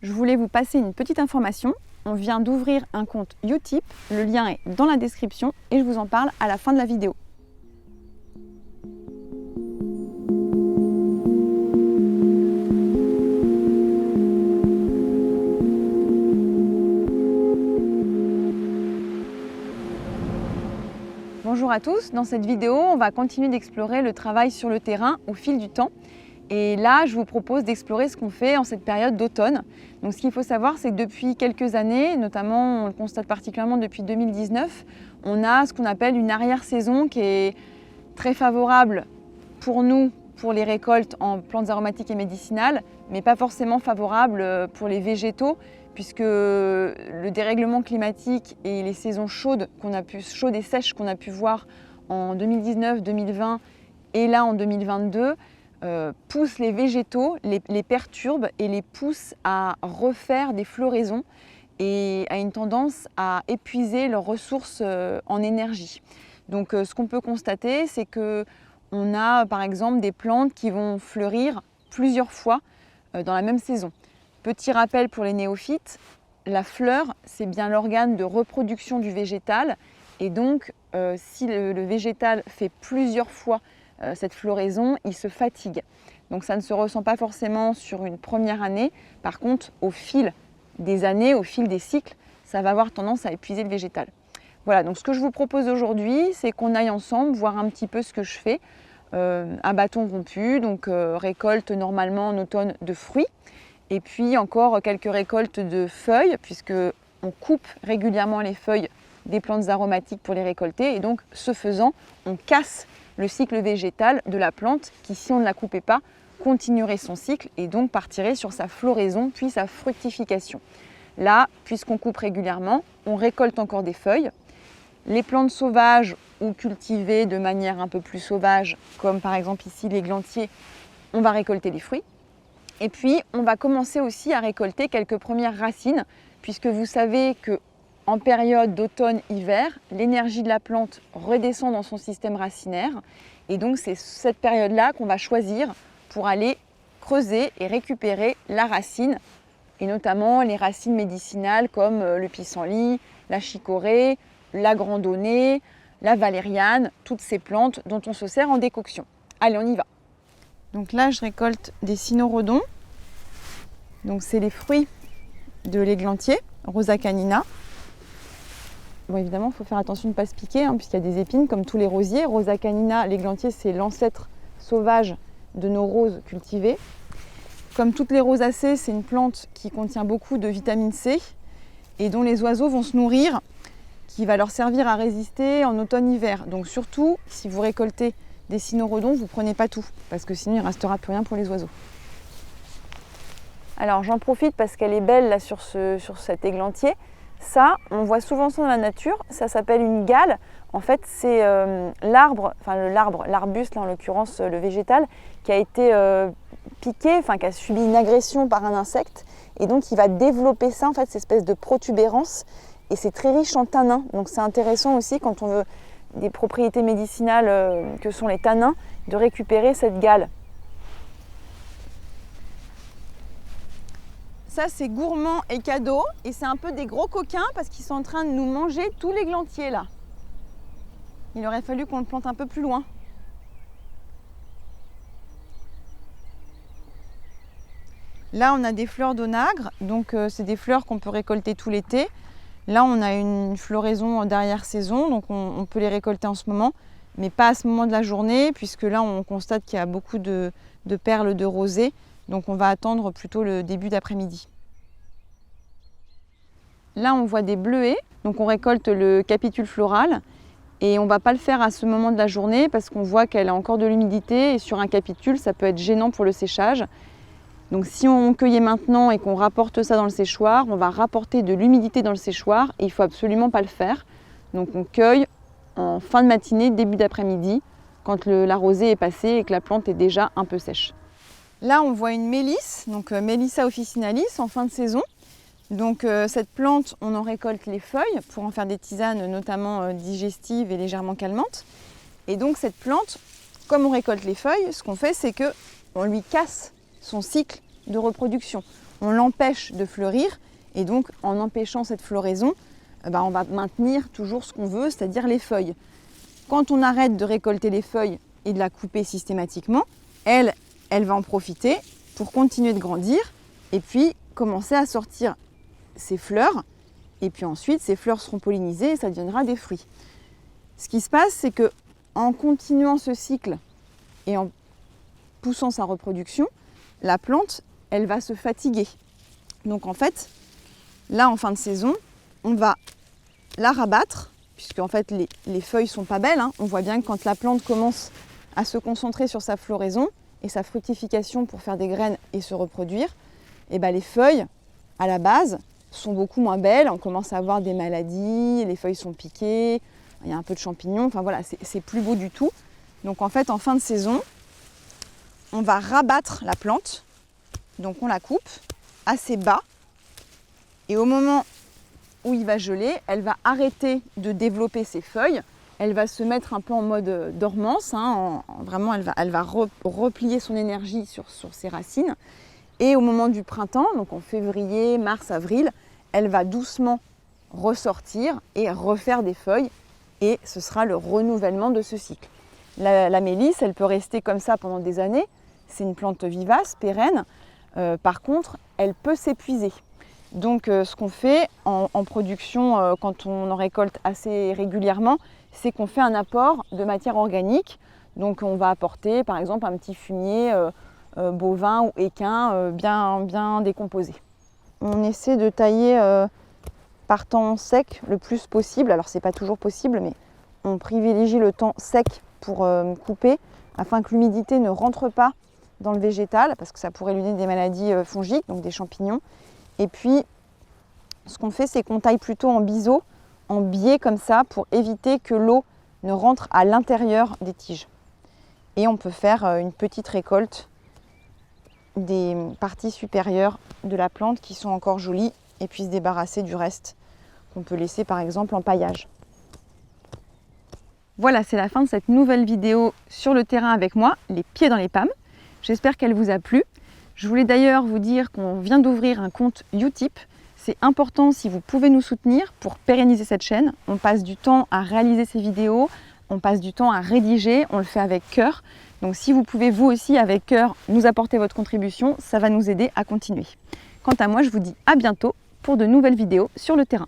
je voulais vous passer une petite information. On vient d'ouvrir un compte Utip, le lien est dans la description et je vous en parle à la fin de la vidéo. Bonjour à tous, dans cette vidéo, on va continuer d'explorer le travail sur le terrain au fil du temps. Et là, je vous propose d'explorer ce qu'on fait en cette période d'automne. Donc ce qu'il faut savoir, c'est que depuis quelques années, notamment on le constate particulièrement depuis 2019, on a ce qu'on appelle une arrière-saison qui est très favorable pour nous, pour les récoltes en plantes aromatiques et médicinales, mais pas forcément favorable pour les végétaux, puisque le dérèglement climatique et les saisons chaudes et sèches qu'on a pu voir en 2019, 2020 et là en 2022, poussent les végétaux, les perturbent et les poussent à refaire des floraisons et à une tendance à épuiser leurs ressources en énergie. Donc ce qu'on peut constater, c'est qu'on a par exemple des plantes qui vont fleurir plusieurs fois dans la même saison. Petit rappel pour les néophytes, la fleur, c'est bien l'organe de reproduction du végétal et donc si le végétal fait plusieurs fois cette floraison, il se fatigue. Donc ça ne se ressent pas forcément sur une première année. Par contre, au fil des années, au fil des cycles, ça va avoir tendance à épuiser le végétal. Voilà, donc ce que je vous propose aujourd'hui, c'est qu'on aille ensemble voir un petit peu ce que je fais. À bâton rompu, donc récolte normalement en automne de fruits. Et puis encore quelques récoltes de feuilles, puisqu'on coupe régulièrement les feuilles des plantes aromatiques pour les récolter. Et donc, ce faisant, on casse le cycle végétal de la plante qui, si on ne la coupait pas, continuerait son cycle et donc partirait sur sa floraison puis sa fructification. Là, puisqu'on coupe régulièrement, on récolte encore des feuilles. Les plantes sauvages ou cultivées de manière un peu plus sauvage, comme par exemple ici l'églantier, on va récolter les fruits. Et puis, on va commencer aussi à récolter quelques premières racines, puisque vous savez que en période d'automne-hiver, l'énergie de la plante redescend dans son système racinaire. Et donc, c'est cette période-là qu'on va choisir pour aller creuser et récupérer la racine, et notamment les racines médicinales comme le pissenlit, la chicorée, la grandonnée, la valériane, toutes ces plantes dont on se sert en décoction. Allez, on y va. Donc là, je récolte des cynorrhodons. Donc c'est les fruits de l'églantier, Rosa canina. Bon, évidemment, il faut faire attention de ne pas se piquer, puisqu'il y a des épines comme tous les rosiers. Rosa canina, l'églantier, c'est l'ancêtre sauvage de nos roses cultivées. Comme toutes les rosacées, c'est une plante qui contient beaucoup de vitamine C et dont les oiseaux vont se nourrir, qui va leur servir à résister en automne-hiver. Donc surtout, si vous récoltez des cynorrhodons, vous ne prenez pas tout, parce que sinon il ne restera plus rien pour les oiseaux. Alors j'en profite parce qu'elle est belle là sur cet églantier. Ça, on voit souvent ça dans la nature, ça s'appelle une gale. En fait, c'est l'arbuste, là en l'occurrence le végétal, qui a été piqué, qui a subi une agression par un insecte. Et donc il va développer ça, en fait, cette espèce de protubérance. Et c'est très riche en tanins. Donc c'est intéressant aussi quand on veut des propriétés médicinales que sont les tanins, de récupérer cette gale. Ça, c'est gourmand et cadeau, et c'est un peu des gros coquins parce qu'ils sont en train de nous manger tout l'églantier là. Il aurait fallu qu'on le plante un peu plus loin. Là, on a des fleurs d'onagre, donc c'est des fleurs qu'on peut récolter tout l'été. Là, on a une floraison d'arrière-saison, donc on peut les récolter en ce moment, mais pas à ce moment de la journée, puisque là, on constate qu'il y a beaucoup de perles de rosée. Donc on va attendre plutôt le début d'après-midi. Là, on voit des bleuets, donc on récolte le capitule floral et on ne va pas le faire à ce moment de la journée parce qu'on voit qu'elle a encore de l'humidité et sur un capitule, ça peut être gênant pour le séchage. Donc si on cueillait maintenant et qu'on rapporte ça dans le séchoir, on va rapporter de l'humidité dans le séchoir et il ne faut absolument pas le faire. Donc on cueille en fin de matinée, début d'après-midi, quand la rosée est passée et que la plante est déjà un peu sèche. Là, on voit une mélisse, donc Melissa officinalis en fin de saison. Donc cette plante, on en récolte les feuilles pour en faire des tisanes notamment digestives et légèrement calmantes. Et donc cette plante, comme on récolte les feuilles, ce qu'on fait, c'est qu'on lui casse son cycle de reproduction. on l'empêche de fleurir. Et donc, en empêchant cette floraison, on va maintenir toujours ce qu'on veut, c'est-à-dire les feuilles. Quand on arrête de récolter les feuilles et de la couper systématiquement, elle va en profiter pour continuer de grandir et puis commencer à sortir ses fleurs. Et puis ensuite, ces fleurs seront pollinisées et ça deviendra des fruits. Ce qui se passe, c'est que en continuant ce cycle et en poussant sa reproduction, la plante, elle va se fatiguer. Donc en fait, là en fin de saison, on va la rabattre, puisque en fait les feuilles sont pas belles. On voit bien que quand la plante commence à se concentrer sur sa floraison et sa fructification pour faire des graines et se reproduire, et les feuilles, à la base, sont beaucoup moins belles. On commence à avoir des maladies, les feuilles sont piquées, il y a un peu de champignons, enfin voilà, c'est plus beau du tout. Donc en fait, en fin de saison, on va rabattre la plante, donc on la coupe assez bas, et au moment où il va geler, elle va arrêter de développer ses feuilles, elle va se mettre un peu en mode dormance, vraiment elle va replier son énergie sur ses racines, et au moment du printemps, donc en février, mars, avril, elle va doucement ressortir et refaire des feuilles, et ce sera le renouvellement de ce cycle. La mélisse, elle peut rester comme ça pendant des années, c'est une plante vivace, pérenne, par contre, elle peut s'épuiser. Donc ce qu'on fait en production, quand on en récolte assez régulièrement, c'est qu'on fait un apport de matière organique. Donc on va apporter par exemple un petit fumier bovin ou équin bien décomposé. On essaie de tailler par temps sec le plus possible. Alors c'est pas toujours possible, mais on privilégie le temps sec pour couper afin que l'humidité ne rentre pas dans le végétal parce que ça pourrait lui donner des maladies fongiques, donc des champignons. Et puis ce qu'on fait, c'est qu'on taille plutôt en biseau, en biais comme ça, pour éviter que l'eau ne rentre à l'intérieur des tiges. Et on peut faire une petite récolte des parties supérieures de la plante qui sont encore jolies et puis se débarrasser du reste qu'on peut laisser par exemple en paillage. Voilà, c'est la fin de cette nouvelle vidéo sur le terrain avec moi, les pieds dans les pommes. J'espère qu'elle vous a plu. Je voulais d'ailleurs vous dire qu'on vient d'ouvrir un compte Utip. C'est important si vous pouvez nous soutenir pour pérenniser cette chaîne. On passe du temps à réaliser ces vidéos, on passe du temps à rédiger, on le fait avec cœur. Donc si vous pouvez vous aussi avec cœur nous apporter votre contribution, ça va nous aider à continuer. Quant à moi, je vous dis à bientôt pour de nouvelles vidéos sur le terrain.